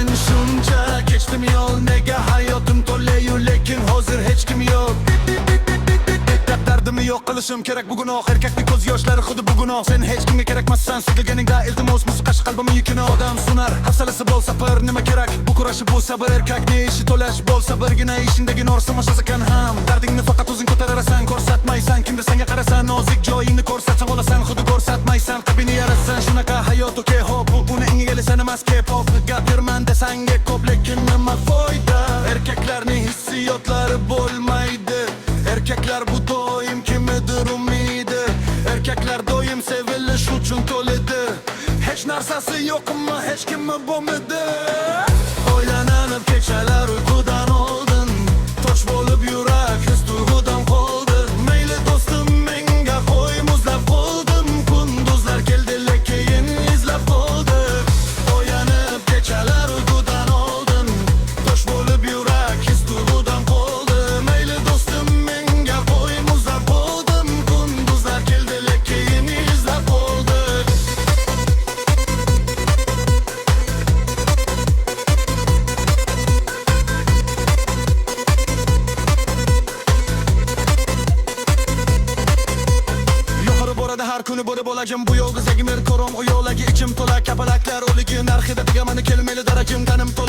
Sen shuncha kechdim yo'l, nega hayotim to'layu lekin hozir hech kim yo'q. Dardimni yo'q qilishim kerak bu gunoh. Erkakning ko'z yoshlari xuddi bu gunoh. Sen hech kimga kerakmassan, sig'ilganingda iltimos musiqash qalbimni yukini. Odam sunar, hafsalasi bo'lsa bir nima kerak? Bu kurashi bu sabr, erkakning ishi to'lash bo'lsa birgina ishindagi nur samashasa kan ham. Dardingni faqat o'zing ko'tarasan, ko'rsatmaysan. Kimdir senga qarasan, nozik joyingni ko'rsatsang olasan, xuddi ko'rsatmaysan. Qalbini yarasan, shunaqa hayot okey hop. Uni engiga san emas K-pop. Gap berman desang ko'p, lekin nima foyda? Erkaklarning hissiyotlari bo'lmaydi. Erkaklar bu doim kimnidir umidi. Erkaklar doim sevilish uchun to'lidi. Hech narsasi yo'qmi, hech kimmi bo'lmadi. O'ylanib kechalar uyqudan oldin, tosh bo'lib yurak his tuyg'udan qoldi. Mayli do'stim menga qo'y, muzlab qoldim. Kunduzlar keldi lekin izlab qoldik. O'ylanib kechalar uyqudan oldin, tosh bo'lib yurak his tuyg'udan qoldi. Mayli do'stim menga qo'y, muzlab qoldim. Kunduzlar keldi lekin izlab qoldik. Har kuni bo'lib bo'lajim bu yo'lga zagimir ko'rom u yo'lagi ichim to'la kapalaklar o'ligi narxida tugamani kelmayli darajim tanim to'la